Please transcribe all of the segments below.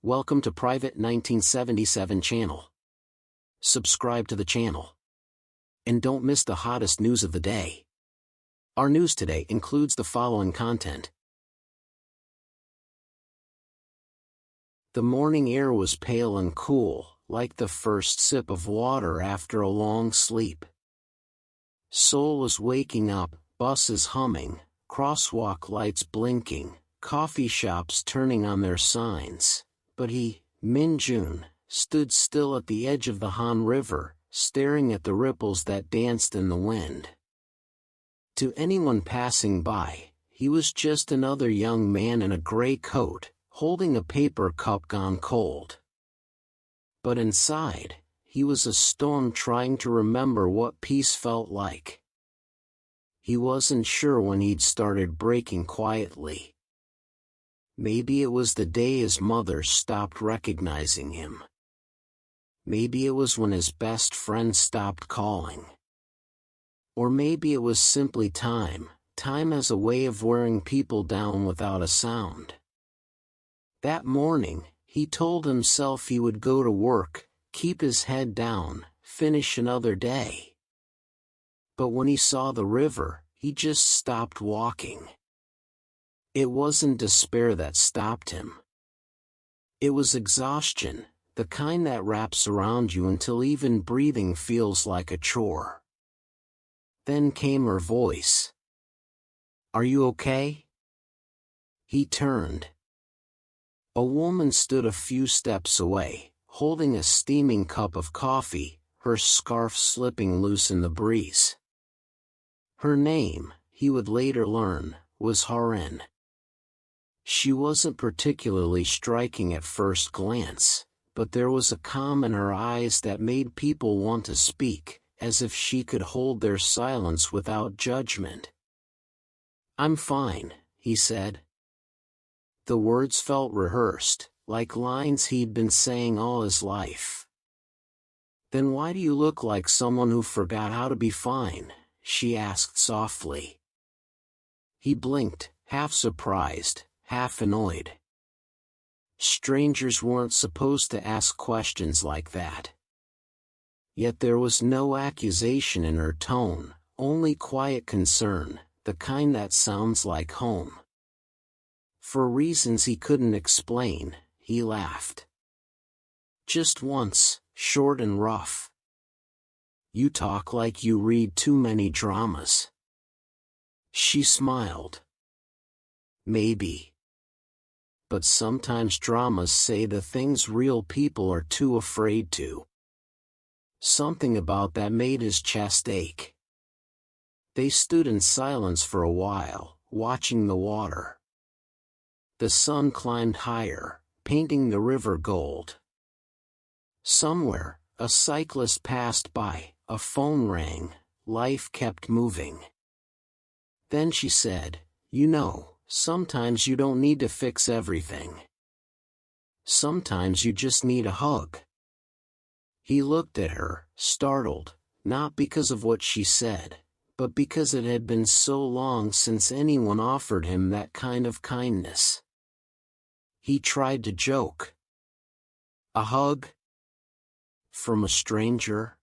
Welcome to Private 1977 channel. Subscribe to the channel. And don't miss the hottest news of the day. Our news today includes the following content. The morning air was pale and cool, like the first sip of water after a long sleep. Seoul was waking up, buses humming, crosswalk lights blinking, coffee shops turning on their signs. But he, Min-jun, stood still at the edge of the Han River, staring at the ripples that danced in the wind. To anyone passing by, he was just another young man in a gray coat, holding a paper cup gone cold. But inside, he was a storm trying to remember what peace felt like. He wasn't sure when he'd started breaking quietly. Maybe it was the day his mother stopped recognizing him. Maybe it was when his best friend stopped calling. Or maybe it was simply time as a way of wearing people down without a sound. That morning, he told himself he would go to work, keep his head down, finish another day. But when he saw the river, he just stopped walking. It wasn't despair that stopped him. It was exhaustion, the kind that wraps around you until even breathing feels like a chore. Then came her voice. "Are you okay?" He turned. A woman stood a few steps away, holding a steaming cup of coffee, her scarf slipping loose in the breeze. Her name, he would later learn, was Harin. She wasn't particularly striking at first glance, but there was a calm in her eyes that made people want to speak, as if she could hold their silence without judgment. "I'm fine," he said. The words felt rehearsed, like lines he'd been saying all his life. "Then why do you look like someone who forgot how to be fine?" she asked softly. He blinked, half surprised, half annoyed. Strangers weren't supposed to ask questions like that. Yet there was no accusation in her tone, only quiet concern, the kind that sounds like home. For reasons he couldn't explain, he laughed. "Just once, short and rough. You talk like you read too many dramas." She smiled. "Maybe. But sometimes dramas say the things real people are too afraid to." Something about that made his chest ache. They stood in silence for a while, watching the water. The sun climbed higher, painting the river gold. Somewhere, a cyclist passed by, a phone rang, life kept moving. Then she said, "You know, sometimes you don't need to fix everything. Sometimes you just need a hug." He looked at her, startled, not because of what she said, but because it had been so long since anyone offered him that kind of kindness. He tried to joke. "A hug? From a stranger?"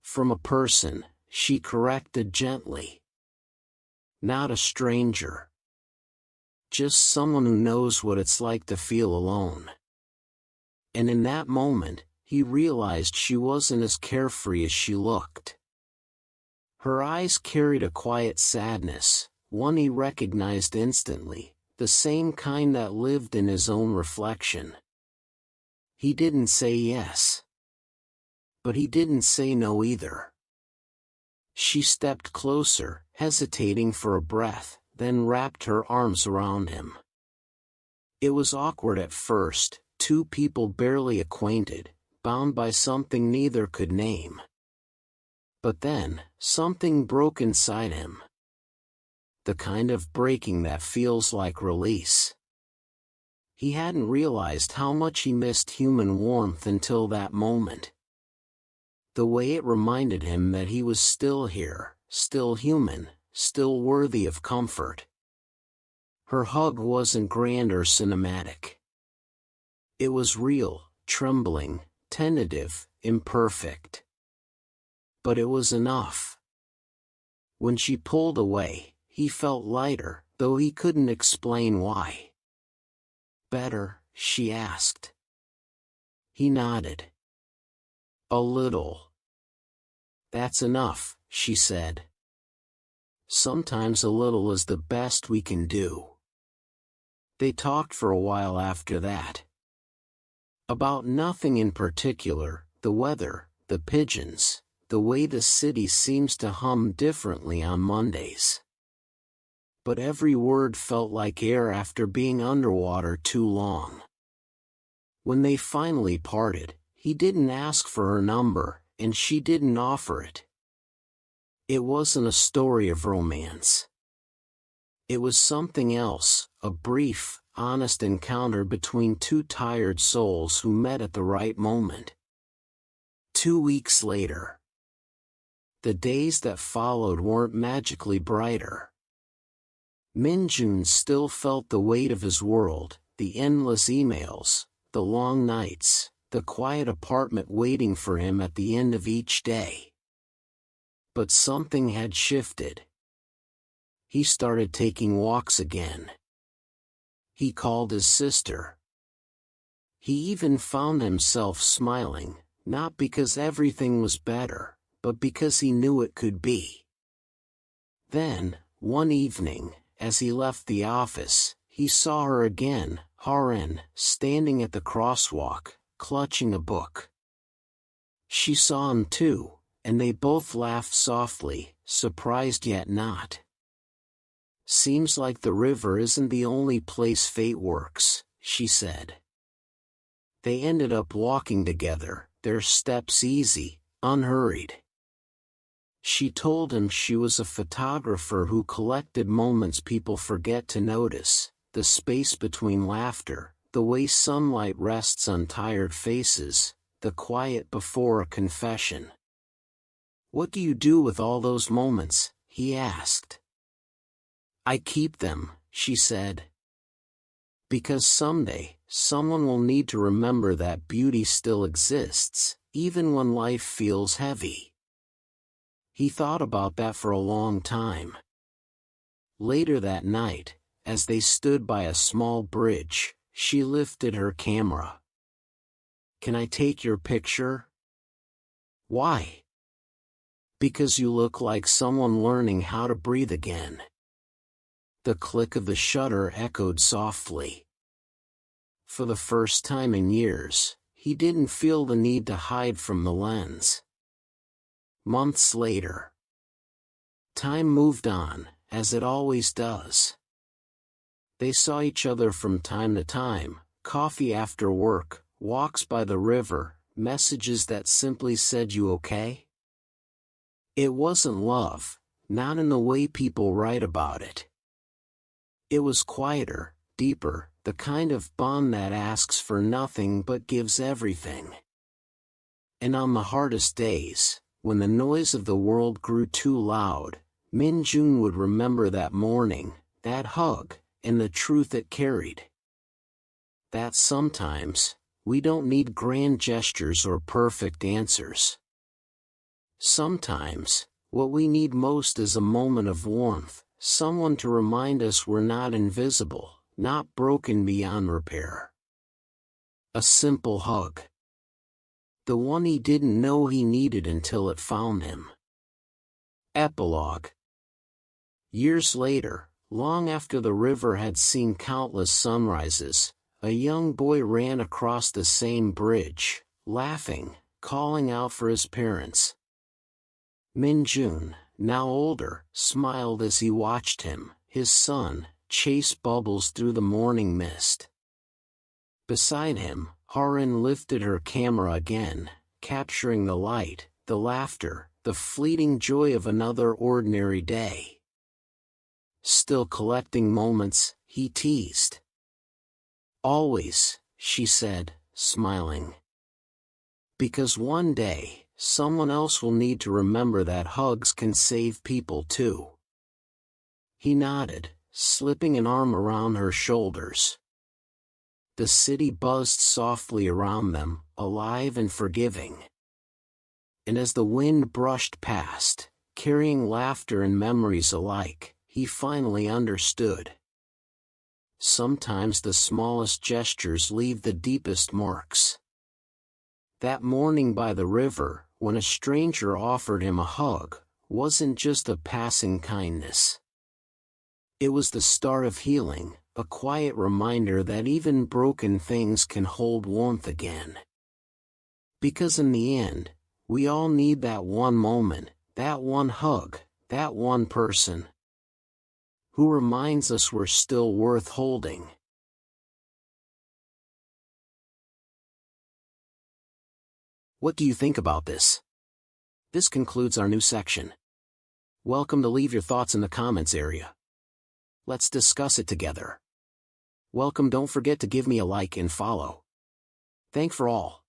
"From a person," she corrected gently. "Not a stranger. Just someone who knows what it's like to feel alone." And in that moment, he realized she wasn't as carefree as she looked. Her eyes carried a quiet sadness, one he recognized instantly, the same kind that lived in his own reflection. He didn't say yes. But he didn't say no either. She stepped closer, hesitating for a breath, then wrapped her arms around him. It was awkward at first, two people barely acquainted, bound by something neither could name. But then, something broke inside him. The kind of breaking that feels like release. He hadn't realized how much he missed human warmth until that moment. The way it reminded him that he was still here, still human, still worthy of comfort. Her hug wasn't grand or cinematic. It was real, trembling, tentative, imperfect. But it was enough. When she pulled away, he felt lighter, though he couldn't explain why. "Better?" she asked. He nodded. "A little." "That's enough," she said. "Sometimes a little is the best we can do." They talked for a while after that. About nothing in particular, the weather, the pigeons, the way the city seems to hum differently on Mondays. But every word felt like air after being underwater too long. When they finally parted, he didn't ask for her number, and she didn't offer it. It wasn't a story of romance. It was something else, a brief, honest encounter between two tired souls who met at the right moment. 2 weeks later. The days that followed weren't magically brighter. Minjun still felt the weight of his world, the endless emails, the long nights, the quiet apartment waiting for him at the end of each day. But something had shifted. He started taking walks again. He called his sister. He even found himself smiling, not because everything was better, but because he knew it could be. Then, one evening, as he left the office, he saw her again, Harin, standing at the crosswalk, clutching a book. She saw him too, and they both laughed softly, surprised yet not. "Seems like the river isn't the only place fate works," she said. They ended up walking together, their steps easy, unhurried. She told him she was a photographer who collected moments people forget to notice, the space between laughter, the way sunlight rests on tired faces, the quiet before a confession. "What do you do with all those moments?" he asked. "I keep them," she said. "Because someday, someone will need to remember that beauty still exists, even when life feels heavy." He thought about that for a long time. Later that night, as they stood by a small bridge, she lifted her camera. "Can I take your picture?" "Why?" "Because you look like someone learning how to breathe again." The click of the shutter echoed softly. For the first time in years, he didn't feel the need to hide from the lens. Months later. Time moved on, as it always does. They saw each other from time to time, coffee after work, walks by the river, messages that simply said "You okay?" It wasn't love, not in the way people write about it. It was quieter, deeper, the kind of bond that asks for nothing but gives everything. And on the hardest days, when the noise of the world grew too loud, Minjun would remember that morning, that hug, and the truth it carried. That sometimes, we don't need grand gestures or perfect answers. Sometimes, what we need most is a moment of warmth, someone to remind us we're not invisible, not broken beyond repair. A simple hug. The one he didn't know he needed until it found him. Epilogue. Years later, long after the river had seen countless sunrises, a young boy ran across the same bridge, laughing, calling out for his parents. Minjun, now older, smiled as he watched him, his son, chase bubbles through the morning mist. Beside him, Harin lifted her camera again, capturing the light, the laughter, the fleeting joy of another ordinary day. "Still collecting moments?" he teased. "Always," she said, smiling. "Because one day, someone else will need to remember that hugs can save people too." He nodded, slipping an arm around her shoulders. The city buzzed softly around them, alive and forgiving. And as the wind brushed past, carrying laughter and memories alike, he finally understood. Sometimes the smallest gestures leave the deepest marks. That morning by the river, when a stranger offered him a hug, wasn't just a passing kindness. It was the start of healing, a quiet reminder that even broken things can hold warmth again. Because in the end, we all need that one moment, that one hug, that one person who reminds us we're still worth holding. What do you think about this? This concludes our new section. Welcome to leave your thoughts in the comments area. Let's discuss it together. Welcome, don't forget to give me a like and follow. Thank for all.